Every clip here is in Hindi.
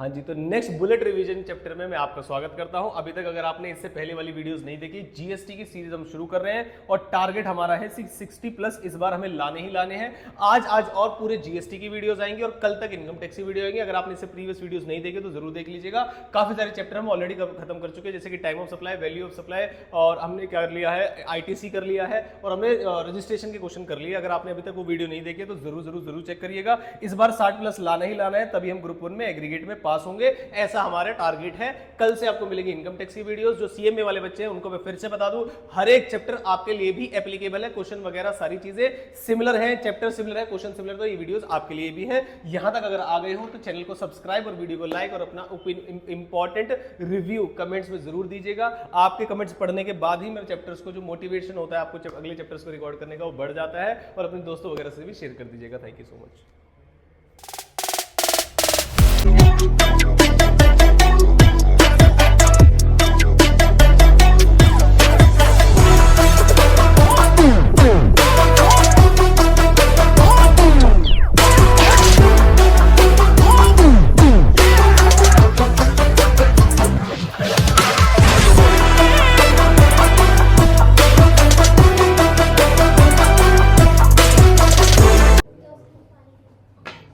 हाँ जी, तो नेक्स्ट बुलेट रिवीजन चैप्टर में मैं आपका स्वागत करता हूं। अभी तक अगर आपने इससे पहले वाली वीडियोस नहीं देखी, जीएसटी की सीरीज हम शुरू कर रहे हैं और टारगेट हमारा है 660 प्लस इस बार हमें लाने ही लाने हैं। आज और पूरे जीएसटी की वीडियोस आएंगी और कल तक इनकम टैक्स की वीडियो आएंगी। अगर आपने इससे प्रीवियस वीडियोस नहीं देखे तो जरूर देख लीजिएगा। काफी सारे चैप्टर हम ऑलरेडी खत्म कर चुके हैं, जैसे कि time of supply, value of supply, और हमने क्या कर लिया है, आईटीसी कर लिया है और हमने रजिस्ट्रेशन के क्वेश्चन कर लिए। अगर आपने अभी तक वो वीडियो नहीं देखे तो जरूर चेक करिएगा। इस बार 60 प्लस लाना ही लाना है, तभी हम ग्रुप 1 में एग्रीगेट में पास होंगे, ऐसा हमारा टारगेट है। कल से आपको मिलेगी इनकम टैक्स की वीडियोस। जो सीएमए वाले बच्चे हैं उनको मैं फिर से बता दूं, हर एक चैप्टर आपके लिए भी एप्लीकेबल है। क्वेश्चन वगैरह सारी चीजें सिमिलर हैं, चैप्टर सिमिलर है, क्वेश्चन सिमिलर, तो ये वीडियोस आपके लिए भी है। यहां तक अगर आ गए हो तो चैनल को सब्सक्राइब और वीडियो को लाइक और अपना इंपॉर्टेंट रिव्यू कमेंट्स में जरूर दीजिएगा। आपके कमेंट्स पढ़ने के बाद ही मैं चैप्टर्स को, जो मोटिवेशन होता है आपको अगले चैप्टर्स को रिकॉर्ड करने का, वो बढ़ जाता है। और अपने दोस्तों वगैरह से भी शेयर कर दीजिएगा। Thank you so much.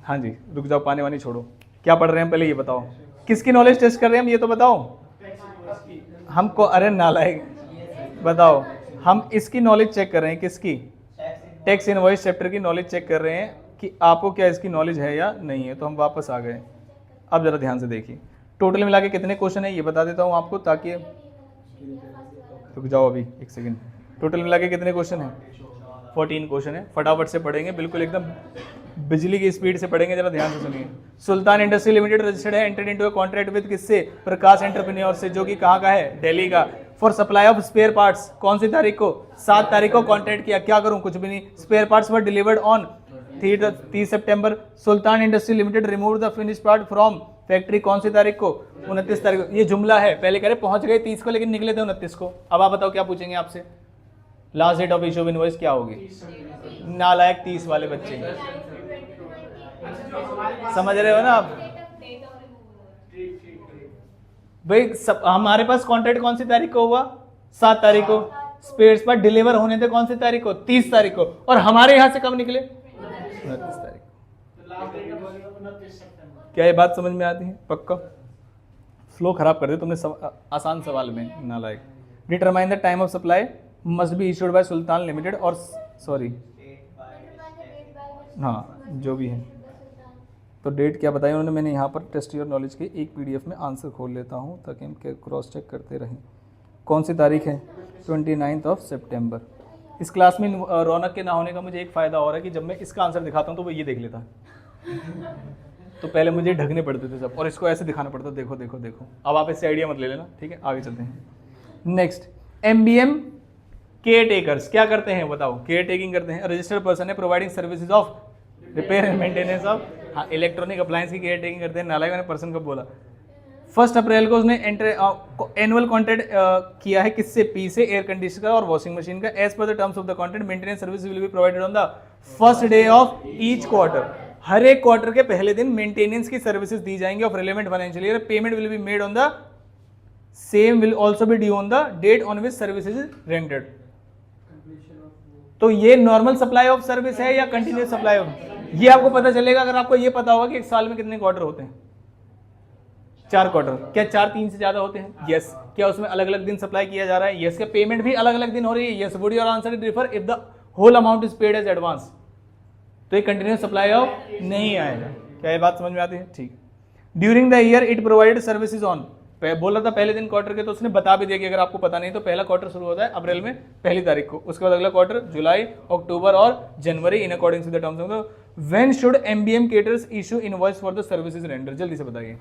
हाँ जी, रुक जाओ, पानी वानी छोड़ो। क्या पढ़ रहे हैं पहले ये बताओ, किसकी नॉलेज टेस्ट कर रहे हैं हम, ये तो बताओ हमको। अरे नालायक, बताओ, हम इसकी नॉलेज चेक कर रहे हैं, किसकी? टैक्स इनवॉइस चैप्टर की नॉलेज चेक कर रहे हैं कि आपको क्या इसकी नॉलेज है या नहीं है। तो हम वापस आ गए। अब जरा ध्यान से देखिए, टोटल मिला के कितने क्वेश्चन है ये बता देता हूँ आपको, ताकि रुक जाओ अभी एक सेकेंड। टोटल मिला के कितने क्वेश्चन है? 14 क्वेश्चन है। फटाफट से पढ़ेंगे, बिल्कुल एकदम बिजली की स्पीड से पढ़ेंगे। जरा ध्यान से सुनिए। सुल्तान इंडस्ट्री लिमिटेड रजिस्टर्ड है, entered into a contract with किससे? प्रकाश एंटरप्रेन्योर से, जो कि कहाँ का है? दिल्ली का। For supply of spare parts, कौन सी तारीख को? 7 तारीख को कॉन्ट्रैक्ट किया। क्या करूं? कुछ भी नहीं। Spare parts were delivered on 30 September. Sultan industry limited remove the finish part from factory, कौन सी तारीख को? 29 तारीख को। ये जुमला है, पहले कह रहे पहुंच गए 30 को, लेकिन निकले थे 29 को। अब आप बताओ क्या पूछेंगे आपसे? Last date of issue of invoice क्या होगी? नालायक 30 वाले बच्चे, समझ रहे हो ना आप भाई? हमारे पास कॉन्ट्रैक्ट कौन सी तारीख को हुआ? 7 तारीख को। स्पेयर्स पर डिलीवर होने थे कौन सी तारीख को? 30 तारीख को। और हमारे यहां से कब निकले? 29 तारीख को। क्या ये बात समझ में आती है? पक्का फ्लो खराब कर दे तुमने आसान सवाल में, नालायक। Determine the time of supply must be issued by Sultan limited और सॉरी, हाँ जो भी है। तो डेट क्या बताई उन्होंने? मैंने यहाँ पर टेस्ट योर नॉलेज के एक पीडीएफ में आंसर खोल लेता हूँ ताकि हम क्रॉस चेक करते रहें। कौन सी तारीख है? 29 सितंबर। इस क्लास में रौनक के ना होने का मुझे एक फ़ायदा और है कि जब मैं इसका आंसर दिखाता हूँ तो वो ये देख लेता है। तो पहले मुझे ढकने पड़ते थे सब, और इसको ऐसे दिखाना पड़ता। देखो देखो देखो। अब आप इससे आइडिया मत ले लेना, ठीक है? आगे चलते हैं। नेक्स्ट, एमबीएम केयर टेकर्स क्या करते हैं बताओ? केयर टेकिंग करते हैं। रजिस्टर्ड पर्सन है providing services of repair and maintenance of, हाँ, इलेक्ट्रॉनिक अप्लायंस की केयर टेकिंग करते हैं। नालायक मैंने पर्सन कब बोला? 1 अप्रैल को उसने एनुअल कॉन्ट्रैक्ट किया है किससे? पी से, एयर कंडीशनर का और वॉशिंग मशीन का। As per the terms of the contract maintenance service will be provided on the first day of each quarter. हर एक क्वार्टर के पहले दिन मेंटेनेंस की सर्विसेज दी जाएंगी of relevant financial year. Payment will be made on the same will also be due on the date on which services is rendered. तो ये नॉर्मल सप्लाई ऑफ सर्विस है या कंटिन्यूस सप्लाई ऑफ? ये आपको पता चलेगा अगर आपको ये पता होगा कि एक साल में कितने क्वार्टर होते हैं? 4 क्वार्टर। क्या 4 3 से ज्यादा होते हैं? यस। क्या उसमें अलग अलग दिन सप्लाई किया जा रहा है? यस। क्या पेमेंट भी अलग अलग दिन हो रही है? Yes. Would your answer differ if the whole amount is paid as advance? तो ये कंटिन्यूस सप्लाई ऑफ नहीं आएगा। क्या ये बात समझ में आती है? ठीक। During the year it provided services on, बोल रहा था पहले दिन क्वार्टर के, तो उसने बता भी दिया कि अगर आपको पता नहीं तो पहला क्वार्टर शुरू होता है अप्रैल में पहली तारीख को, उसके बाद अगला क्वार्टर जुलाई, अक्टूबर और जनवरी in according to the terms of the. When should MBM caterers issue invoice for the services render? जल्दी से बताइए,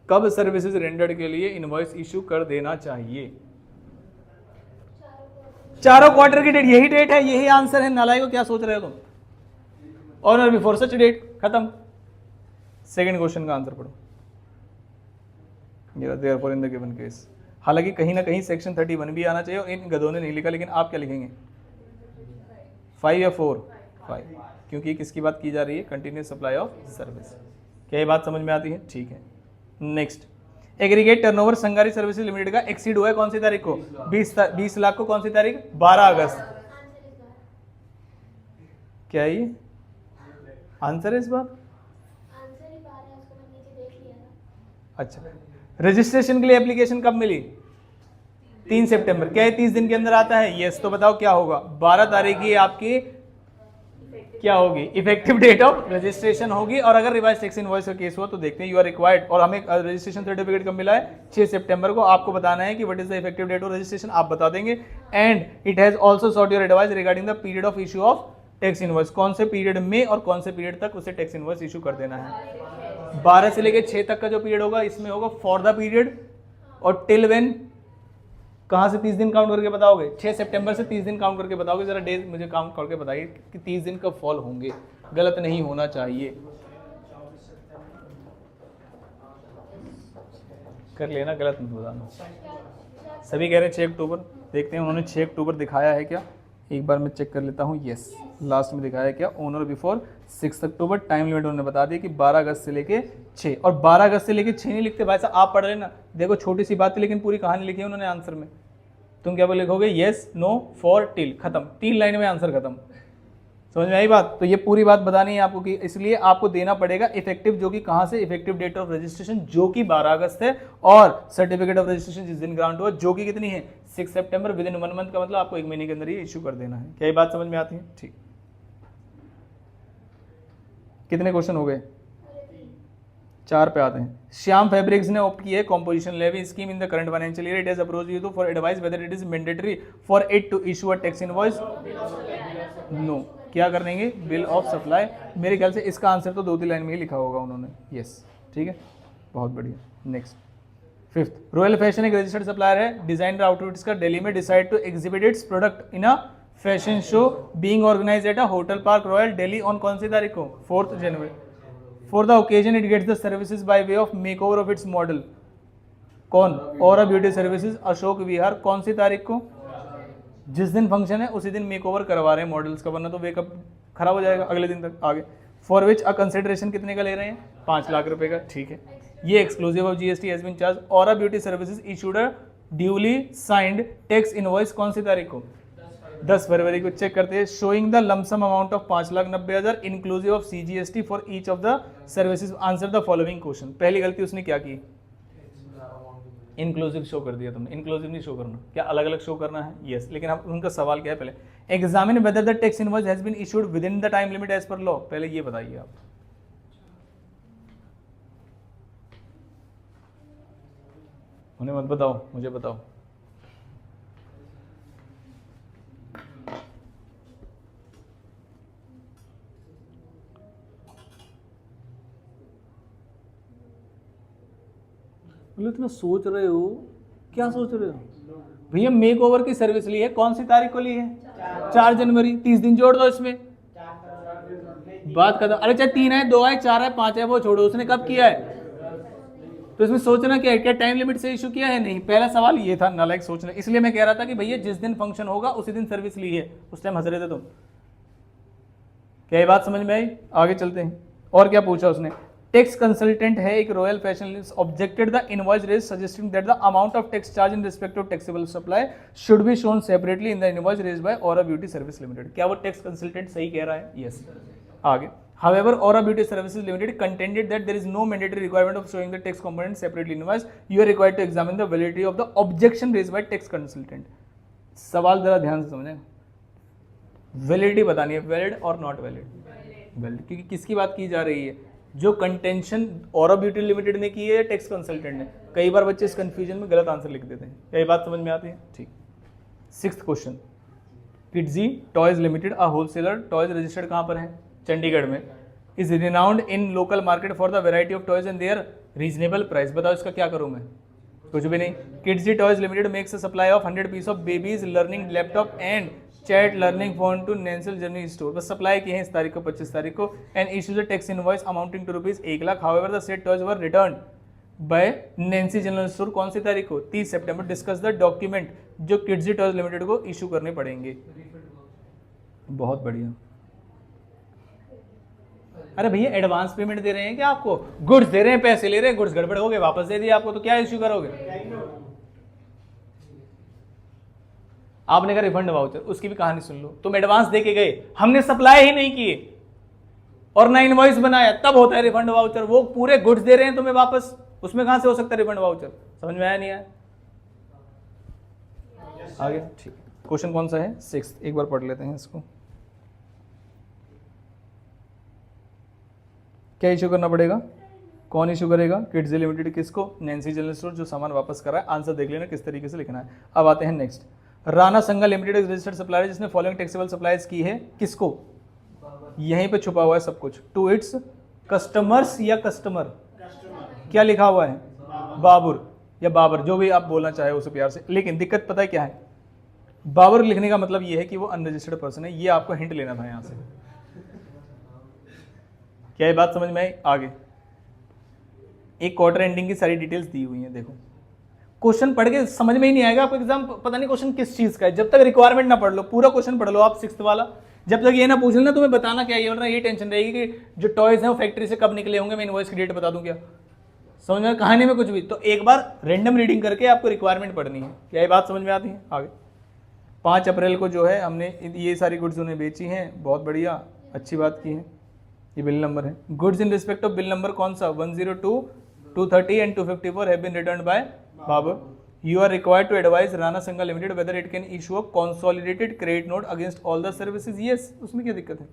कब सर्विसेज रेंडर्ड के लिए इनवॉइस इशू कर देना चाहिए? चारों क्वार्टर की डेट, यही डेट है, यही आंसर है। नालायक को क्या सोच रहे हो तुम? ऑन बिफोर सच डेट, खत्म। सेकंड क्वेश्चन का आंसर पढ़ो। Therefore in the given case, हालांकि कहीं ना कहीं सेक्शन 31 भी आना चाहिए, इन गधों ने नहीं लिखा, लेकिन आप क्या लिखेंगे? 5 या 4? 5, क्योंकि किसकी बात की जा रही है? Continuous supply of service. क्या ये बात समझ में आती है? ठीक है। Next, aggregate turnover Sangari services limited का एक्सीड हुआ है कौन सी तारीख को? 20 लाख को। कौन सी तारीख? 12 अगस्त। क्या है ये आंसर है इस बार? अच्छा, रजिस्ट्रेशन के लिए एप्लीकेशन कब मिली? 3 सितंबर। क्या है 30 दिन के अंदर आता है? यस। तो बताओ क्या होगा? 12 तारीख की आपकी क्या होगी? इफेक्टिव डेट ऑफ रजिस्ट्रेशन होगी। और अगर रिवाइज टैक्स इनवॉइस का केस हुआ तो देखते हैं, यू आर रिक्वायर्ड। और हमें रजिस्ट्रेशन सर्टिफिकेट कब मिला है? 6 सितंबर को। आपको बताना है कि what is the effective date of registration, आप बता देंगे। And it has also sought your advice regarding the period of issue of tax invoice. कौन से पीरियड में और कौन से पीरियड तक उसे टैक्स इनवॉइस इशू कर देना है? 12 से लेकर 6 तक का जो पीरियड होगा इसमें होगा फॉर द पीरियड। और टिल व्हेन कहाँ से 30 दिन काउंट करके बताओगे? 6 सितंबर से 30 दिन काउंट करके बताओगे। जरा डेज मुझे काउंट करके बताइए कि 30 दिन कब फॉल होंगे। गलत नहीं होना चाहिए। कर लेना, गलत मत बताना। सभी कह रहे हैं 6 अक्टूबर। देखते हैं उन्होंने 6 अक्टूबर दिखाया है क्या? एक बार मैं चेक कर लेता हूँ। यस, लास्ट में दिखाया क्या? ऑनर बिफोर 6 अक्टूबर। टाइम लिमिट उन्होंने बता दिया कि 12 अगस्त से लेके 6। और 12 अगस्त से लेके 6 नहीं लिखते भाई साहब, आप पढ़ लेना। देखो छोटी सी बात थी लेकिन पूरी कहानी लिखी है उन्होंने आंसर में। तुम क्या लिखोगे? यस, नो, फॉर, टिल, खत्म। 3 लाइन में आंसर खत्म। समझ में आई बात? तो ये पूरी बात बतानी है आपको कि इसलिए आपको देना पड़ेगा इफेक्टिव, जो कि कहां से? इफेक्टिव डेट ऑफ रजिस्ट्रेशन जो कि 12 अगस्त है। और सर्टिफिकेट ऑफ रजिस्ट्रेशन जिस दिन ग्रांट हुआ जो कि कितनी है? 6 सितंबर। विद इन 1 मंथ का मतलब आपको 1 महीने के अंदर ये इशू कर देना है। क्या ये बात समझ में आती है? ठीक। कितने क्वेश्चन हो गए? 4 पे आते हैं। श्याम फैब्रिक्स ने ऑप्ट किया है composition levy scheme in the current financial year. It has approached you for advice whether it is mandatory for it to issue a tax invoice. No. क्या करेंगे? Bill of supply. मेरे ख्याल से इसका आंसर तो 2-3 लाइन में ही लिखा होगा उन्होंने। यस, ठीक है, बहुत बढ़िया। नेक्स्ट, 5th, रॉयल फैशन एक रजिस्टर्ड सप्लायर है। डिजाइनर आउटफिट्स का दिल्ली में decide to exhibit its product in a fashion show being organised at a Hotel Park Royal Delhi on कौन सी तारीख को? 4 जनवरी। For the occasion it gets the services by way of makeover of its model. कौन? और ब्यूटी सर्विसेज, अशोक विहार। कौन सी तारीख को? जिस दिन फंक्शन है उसी दिन मेकओवर करवा रहे हैं मॉडल्स का, वरना तो मेकअप खराब हो जाएगा अगले दिन तक। आगे, फॉर विच अ कंसिडरेशन कितने का ले रहे हैं? 5 लाख रुपए का। ठीक है, ये exclusive of GST has been charge. और beauty services issued a duly signed tax invoice कौन सी तारीख को? 10 फरवरी को। चेक करते हैं। Showing the lump sum amount of 5,90,000 inclusive of CGST for each of the services. Answer the following question. पहली गलती उसने क्या की? इंक्लूसिव शो कर दिया तुमने। इंक्लूसिव नहीं शो करना। क्या अलग अलग शो करना है? यस। लेकिन हम उनका सवाल क्या है? पहले examine whether the tax invoice has been issued within the time limit as per law. पहले ये बताइए आप। उन्हें मत बताओ, मुझे बताओ। बोले इतना सोच रहे हो, क्या सोच रहे हो भैया? मेक ओवर की सर्विस ली है, कौन सी तारीख को ली है? 4 जनवरी। 30 दिन जोड़ दो इसमें, बात कर दो। अरे चाहे 3 है, 2 है, 4 है, 5 है, वो छोड़ो। उसने कब किया है? तो इसमें सोचना क्या है? क्या टाइम लिमिट से इशू किया है? नहीं। पहला सवाल ये था, नालायक सोचना। इसलिए मैं कह रहा था कि भैया जिस दिन फंक्शन होगा उसी दिन सर्विस ली है। उस टाइम हंस रहे थे तुम। क्या ये बात समझ में आई? आगे चलते हैं। और क्या पूछा उसने? टैक्स कंसल्टेंट है एक Royal Fashion objected the invoice raised suggesting that the amount of tax charge in respect of taxable supply should be shown separately in the invoice raised by Aura beauty service limited. क्या वो टैक्स कंसल्टेंट सही कह रहा है? यस। आगे, however Aura Beauty Services Limited contended that there is no mandatory requirement of showing the tax component separately in invoice. You are required to examine the validity of the objection raised by tax consultant. सवाल जरा ध्यान से समझें। वैलिडिटी बतानी है, वैलिड और नॉट वैलिड। वैलिड क्योंकि किसकी बात की जा रही है? जो कंटेंशन ऑरा ब्यूटी लिमिटेड ने की है, टैक्स कंसल्टेंट ने। कई बार बच्चे इस कंफ्यूजन में गलत आंसर लिख देते हैं। क्या ये बात समझ में आती है? ठीक। 6th question, Kidzee toys limited a wholesaler, toys registered कहाँ पर है? चंडीगढ़ में। Is renowned in local market for the variety of toys and their reasonable price. बताओ इसका क्या करूं मैं? कुछ भी नहीं। Kidzee toys limited makes a supply of 100 piece of babies learning laptop and chat learning phone to Nancy जर्नी स्टोर। बस सप्लाई की है इस तारीख को, 25 तारीख को। And issues a tax invoice amounting to ₹1,00,000। However the said toys were returned by Nancy general store कौन सी तारीख को? 30 सितंबर। डिस्कस द डॉक्यूमेंट जो किड्जी टॉयज लिमिटेड को इशू करने पड़ेंगे। बहुत बढ़िया। अरे भैया एडवांस पेमेंट दे रहे हैं क्या आपको, गुड्स दे रहे हैं, पैसे ले रहे हैं, गुड्स गड़बड़ हो गए वापस दे दिए आपको, तो क्या इश्यू करोगे? आपने कहा रिफंड वाउचर, उसकी भी कहानी सुन लो। तुम एडवांस दे के गए, हमने सप्लाई ही नहीं किए और ना इनवॉइस बनाया, तब होता है रिफंड वाउचर। वो पूरे गुड्स दे रहे हैं तुम्हें वापस, उसमें कहां से हो सकता है रिफंड वाउचर? समझ में आया नहीं आया? आगे ठीक है। क्वेश्चन कौन सा है? 6, एक बार पढ़ लेते हैं इसको। क्या इशू करना पड़ेगा? कौन इशू करेगा? किड्स लिमिटेड किसको? नैन्सी जनरल स्टोर, जो सामान वापस कर रहा है। आंसर देख लेना किस तरीके से लिखना है। अब आते हैं next. Rana Sangha limited registered supplier जिसने फॉलोइंग टैक्सेबल सप्लाईज की है, किसको? यहीं पे छुपा हुआ है सब कुछ। टू इट्स कस्टमर्स या कस्टमर? क्या लिखा हुआ है? बाबुर या बाबर, जो भी आप बोलना चाहे उसे प्यार से। लेकिन दिक्कत पता है क्या है? बाबर लिखने का मतलब ये है कि वो अनरजिस्टर्ड पर्सन है। ये आपको हिंट लेना था यहां से। क्या ये बात समझ में आई? आगे एक क्वार्टर एंडिंग की सारी डिटेल्स दी हुई हैं। देखो क्वेश्चन पढ़ के समझ में ही नहीं आएगा आपको, एग्जाम पता नहीं क्वेश्चन किस चीज का है, जब तक रिक्वायरमेंट ना पढ़ लो। पूरा क्वेश्चन पढ़ लो आप 6th वाला, जब तक ये ना पूछ लेना तुम्हें बताना क्या है, वरना ये टेंशन रहेगी कि जो टॉयज हैं वो फैक्ट्री से कब निकले होंगे, मैं इनवॉइस की डेट बता दूं क्या? समझ में कहानी में कुछ भी? तो एक बार रैंडम रीडिंग करके आपको रिक्वायरमेंट पढ़नी है। क्या ये बात समझ में आती है? आगे 5 अप्रैल को जो है हमने ये सारी गुड्स उन्हें बेची हैं, बहुत बढ़िया, अच्छी बात की है। ये बिल नंबर है। Goods in respect of bill number कौन सा? 102, 230 and 254 have been returned by Babar. You are required to advise Rana Sangha Limited whether it can issue a consolidated credit note against all the services. Yes, उसमें क्या दिक्कत है?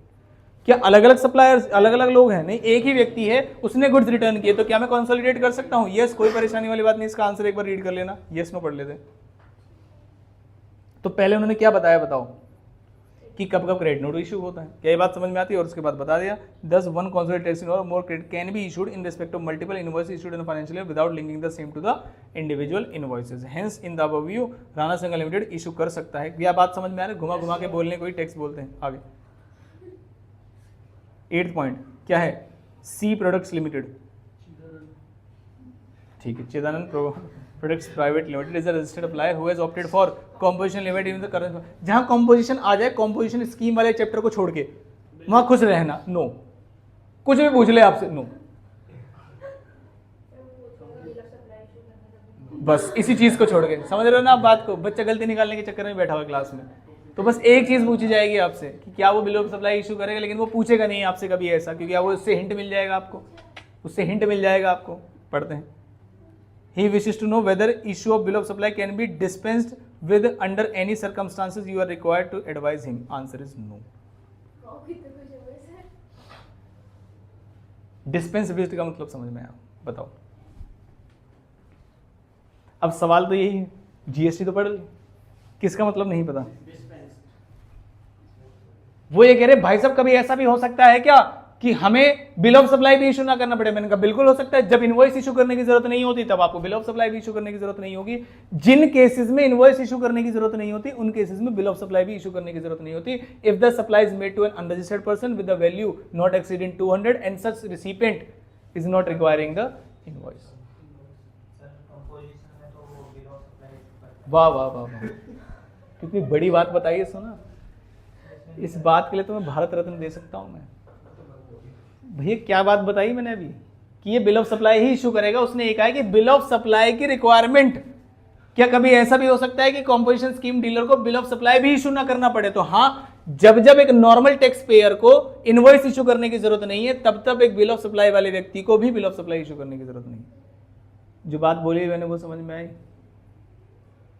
क्या अलग अलग सप्लायर्स, अलग अलग लोग हैं? नहीं, एक ही व्यक्ति है, उसने गुड्स रिटर्न किए, तो क्या मैं कंसोलिडेट कर सकता हूं? यस, कोई परेशानी वाली बात नहीं। इसका आंसर एक बार रीड कर लेना, यस नो पढ़ लेते। तो पहले उन्होंने क्या बताया बताओ कि कब कब क्रेडिट नोट इशू होता है। क्या ये बात समझ में आती है? और उसके बाद बता दिया 10 वन कंसोलिडेटेड और more credit can be issued in respect of multiple invoices issued in financial year without linking the same to the individual invoices. Hence in the above view Rana Sangha limited issue कर सकता है। क्या बात समझ में आ रही है? घुमा घुमा के बोलने को ही टैक्स बोलते हैं। आगे 8th पॉइंट क्या है? सी प्रोडक्ट्स लिमिटेड, ठीक है, Chidanand products private limited is a registered supplier who has opted for composition limit in the current. जहां कंपोजिशन आ जाए, कंपोजिशन स्कीम वाले चैप्टर को छोड़ के, वहां खुश रहना। नो, कुछ भी पूछ ले आपसे, नो, बस इसी चीज को छोड़ के। समझ रहे हो ना आप बात को? बच्चा गलती निकालने के चक्कर में बैठा हुआ क्लास में, तो बस एक चीज पूछी जाएगी आपसे कि क्या वो बिल ऑफ सप्लाई इशू करेगा, लेकिन वो पूछेगा नहीं आपसे कभी ऐसा, क्योंकि वो उससे हिंट मिल जाएगा आपको, उससे हिंट मिल जाएगा आपको। पढ़ते हैं। He wishes to know whether issue of bill of supply can be dispensed with under any circumstances. You are required to advise him. Answer is no. Dispense with का मतलब समझ में आया? बताओ। अब सवाल तो यही है, जीएसटी तो पढ़ ली, किसका मतलब नहीं पता? वो ये कह रहे भाई साहब कभी ऐसा भी हो सकता है क्या कि हमें बिल ऑफ सप्लाई भी इशू ना करना पड़े? मैंने कहा बिल्कुल हो सकता है। जब इनवॉइस इशू करने की जरूरत नहीं होती तब आपको बिल ऑफ सप्लाई भी इशू करने की जरूरत नहीं होगी। जिन केसेस में इनवॉइस इशू करने की जरूरत नहीं होती उन केसेस में बिल ऑफ सप्लाई भी इशू करने की जरूरत नहीं होती। If the supply is made to an unregistered person with the value not exceeding 200 and such recipient is not requiring the invoice. वाह वाह वाह वाह, कितनी बड़ी बात बताइए। सुना, इस बात के लिए तो मैं भारत रत्न दे सकता हूं। मैं भैया क्या बात बताई मैंने अभी कि ये bill of supply he issue करेगा। उसने एक कहा कि बिल ऑफ सप्लाई की रिक्वायरमेंट, क्या कभी ऐसा भी हो सकता है कि कॉम्पोजिशन स्कीम डीलर को बिल ऑफ सप्लाई भी इशू ना करना पड़े? तो हाँ, जब जब एक नॉर्मल टैक्स पेयर को इनवॉइस इशू करने की जरूरत नहीं है, तब तब एक बिल ऑफ सप्लाई वाले व्यक्ति को भी बिल ऑफ सप्लाई इशू करने की जरूरत नहीं है। जो बात बोली मैंने वो समझ में आई?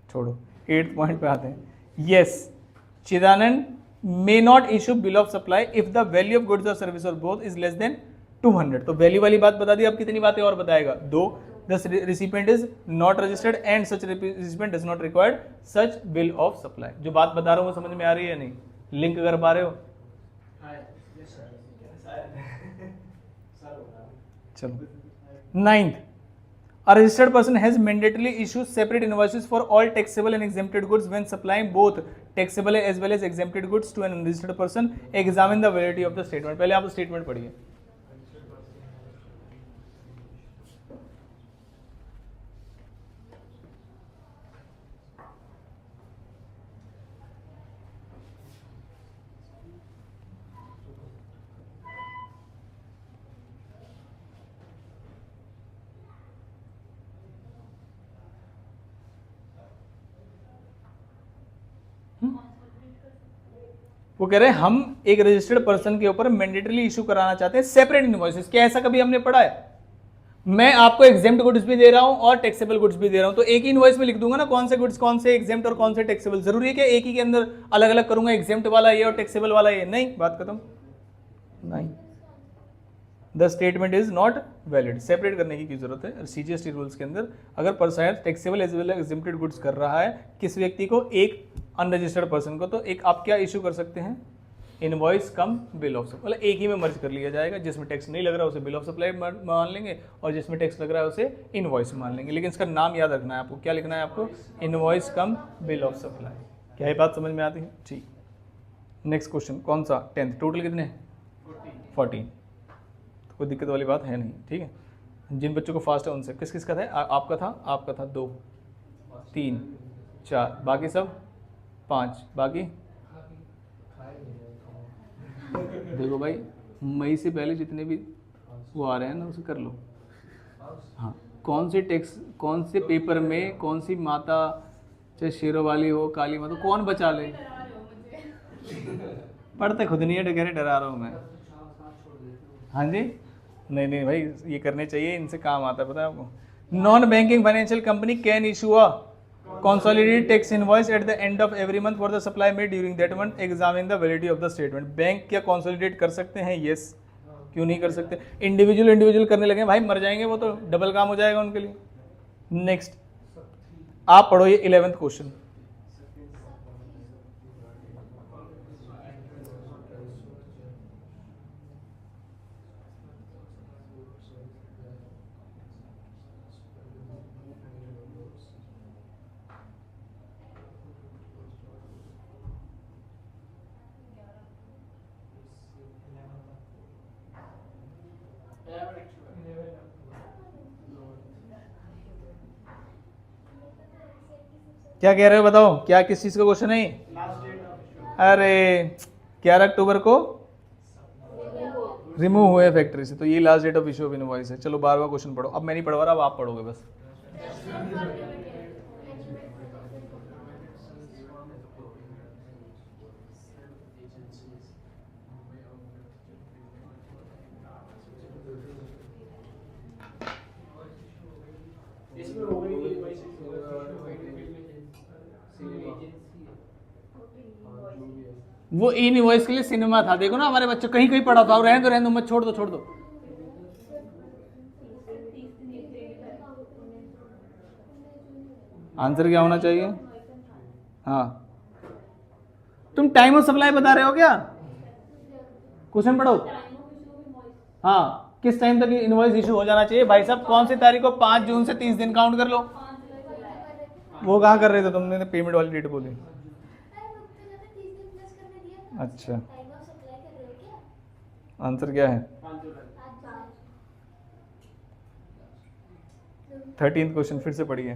छोड़ो, 8th पॉइंट पे आते हैं। Yes, Chidanand may not issue bill of supply if the value of goods or service or both is less than 200। तो वैल्यू वाली बात बता दी। अब कितनी बातें और बताएगा? 2, the recipient is not registered and such recipient does not require such bill of supply। जो बात बता रहा हूँ वो समझ में आ रही है नहीं? लिंक कर पा रहे हो? चलो 9th, a registered person has mandatorily issued separate invoices for all taxable and exempted goods when supplying both taxable as well as exempted goods to an unregistered person। Examine the validity of the statement। पहले आप स्टेटमेंट पढ़िए। वो कह रहे हैं हम एक रजिस्टर्ड पर्सन के ऊपर मैंडेटरी इशू कराना चाहते हैं सेपरेट इनवॉइसेस। क्या ऐसा कभी हमने पढ़ा है? मैं आपको एग्जेम्प्ट गुड्स भी दे रहा हूं और टैक्सेबल गुड्स भी दे रहा हूं, तो एक ही इनवॉइस में लिख दूंगा ना कौन से गुड्स कौन से एग्जेम्प्ट और कौन से टैक्सेबल। जरूरी है कि एक ही के अंदर अलग अलग करूंगा, एग्जेम्प्ट वाला ये और टैक्सेबल वाला ये? नहीं, बात खत्म। नहीं, the statement is not valid. Separate करने की जरूरत है सीजीएसटी रूल्स के अंदर। अगर person taxable as well exempted goods कर रहा है किस व्यक्ति को, एक अनरजिस्टर्ड पर्सन को, तो एक आप क्या इशू कर सकते हैं, invoice come bill of supply, मतलब एक ही में मर्ज कर लिया जाएगा। जिसमें टैक्स नहीं लग रहा है उसे बिल ऑफ सप्लाई मान लेंगे और जिसमें टैक्स लग रहा है उसे इनवॉइस मान लेंगे। लेकिन इसका नाम याद रखना है आपको। क्या लिखना है आपको? Invoice come bill of supply. क्या ये बात समझ में आती है? ठीक। नेक्स्ट क्वेश्चन कौन सा? 10th। टोटल कितने हैं? 14। तो कोई दिक्कत वाली बात है नहीं, ठीक है। जिन बच्चों को फास्ट है उनसे किस किस का था? आपका था 2, 3, 4, बाकी सब 5, बाकी देखो भाई मई से पहले जितने भी वो आ रहे हैं ना उसे कर लो। हाँ, कौन से टैक्स, कौन से पेपर में कौन सी माता, चाहे शेरों वाली हो, काली माता, कौन बचा ले? पढ़ते खुद नहीं है, कह रहे डरा रहा हूँ मैं। हाँ जी, नहीं नहीं भाई ये करने चाहिए, इनसे काम आता है, पता है आपको। Non banking financial company can issue a consolidated tax invoice at the end of every month for the supply made during that month, examine the validity of the statement। Bank क्या कंसोलिडेट कर सकते हैं? यस। क्यों नहीं कर सकते? इंडिविजुअल करने लगे भाई मर जाएंगे वो, तो डबल काम हो जाएगा उनके लिए। नेक्स्ट आप पढ़ो ये 11th क्वेश्चन। क्या कह रहे हो बताओ, क्या किस चीज का क्वेश्चन है? अरे 11 अक्टूबर को रिमूव हुए फैक्ट्री से, तो ये last date of issue of invoice है। चलो 12वां क्वेश्चन पढ़ो। अब मैं नहीं पढ़वा रहा, अब आप पढ़ोगे बस। वो इन इनवॉइस के लिए सिनेमा था, देखो ना हमारे बच्चे कहीं कहीं पढ़ा था। रहने दो मत, छोड़ दो। आंसर क्या होना चाहिए? हाँ, तुम टाइम ऑफ सप्लाई बता रहे हो क्या? क्वेश्चन पढ़ो। हाँ, किस टाइम तक इनवॉइस इशू हो जाना चाहिए? भाई साहब कौन सी तारीख को? 5 जून से 30 दिन काउंट कर लो। वो कहाँ कर रहे थे तुमने? पेमेंट वाली डेट बोली। अच्छा, आंसर क्या है? 13th क्वेश्चन फिर से पढ़िए।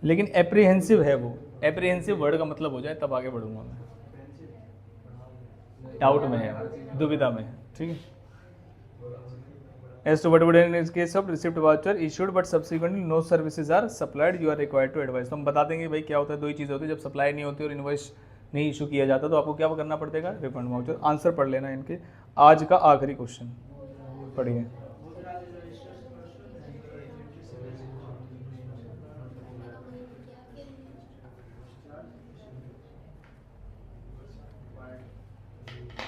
लेकिन एप्रीहेंसिव है वो, एप्रीहेंसिव वर्ड का मतलब हो जाए तब आगे बढ़ूंगा मैं। डाउट में है, दुविधा में है, ठीक है। As to what would in case of receipt voucher issued but subsequently no services are supplied, you are required to advise। तो हम बता देंगे भाई क्या होता है। दो ही चीज़ होती है, जब सप्लाई नहीं होती और इनवॉइस नहीं इशू किया जाता तो आपको क्या करना पड़ेगा? Refund voucher. आंसर पढ़ लेना इनके। आज का आखिरी क्वेश्चन पढ़िए।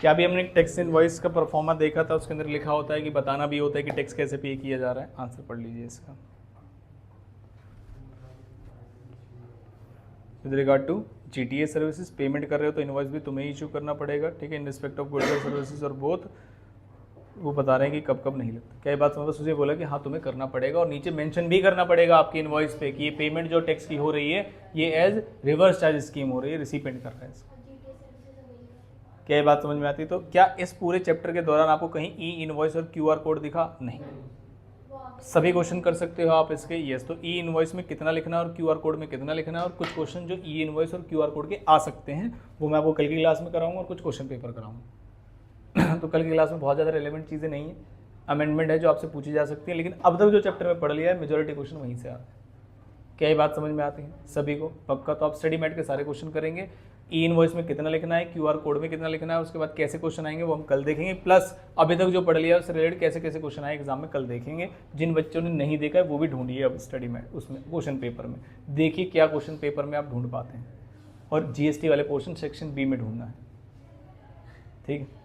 क्या भी हमने टैक्स इनवॉइस का परफॉर्मा देखा था, उसके अंदर लिखा होता है कि बताना भी होता है कि टैक्स कैसे पे किया जा रहा है। आंसर पढ़ लीजिए इसका। With regard to GTA services, payment कर रहे हो तो इनवॉइस भी तुम्हें इशू करना पड़ेगा, ठीक है। इन रिस्पेक्ट ऑफ गुड्स और सर्विसेज और बोथ, वो बता रहे हैं कि कब कब नहीं लगता। क्या ये बात समझ? उसे बोला कि हाँ तुम्हें करना पड़ेगा और नीचे मेंशन भी करना पड़ेगा आपकी इनवॉइस पे कि ये पेमेंट जो टैक्स की हो रही है ये एज रिवर्स चार्ज स्कीम हो रही है, रिसिपेंट कर रहा है इसको। क्या ये बात समझ में आती है? तो क्या इस पूरे चैप्टर के दौरान आपको कहीं ई इनवॉइस और क्यूआर कोड दिखा? नहीं। सभी क्वेश्चन कर सकते हो आप इसके। यस, तो ई इनवॉइस में कितना लिखना है और क्यूआर कोड में कितना लिखना है, और कुछ क्वेश्चन जो ई इनवॉइस और क्यूआर कोड के आ सकते हैं वो मैं आपको कल की क्लास में कराऊंगा, और कुछ क्वेश्चन पेपर कराऊंगा। तो कल की क्लास में बहुत ज़्यादा रिलेवेंट चीज़ें नहीं है, अमेंडमेंट है जो आपसे पूछी जा सकती है, लेकिन अब तक जो चैप्टर में पढ़ लिया है मेजोरिटी क्वेश्चन वहीं से आते हैं। क्या ये बात समझ में आती है सभी को? पक्का। तो आप स्टडी मैट के सारे क्वेश्चन करेंगे, ई इनवॉइस में कितना लिखना है, क्यूआर कोड में कितना लिखना है, उसके बाद कैसे क्वेश्चन आएंगे वो हम कल देखेंगे, प्लस अभी तक जो पढ़ लिया है उससे रिलेटेड कैसे कैसे क्वेश्चन आए एग्जाम में कल देखेंगे। जिन बच्चों ने नहीं देखा है वो भी ढूंढिए अब स्टडी मैट उसमें क्वेश्चन पेपर में, देखिए क्या क्वेश्चन पेपर में आप ढूंढ पाते हैं, और जीएसटी वाले पोर्शन सेक्शन बी में ढूंढना है। ठीक है।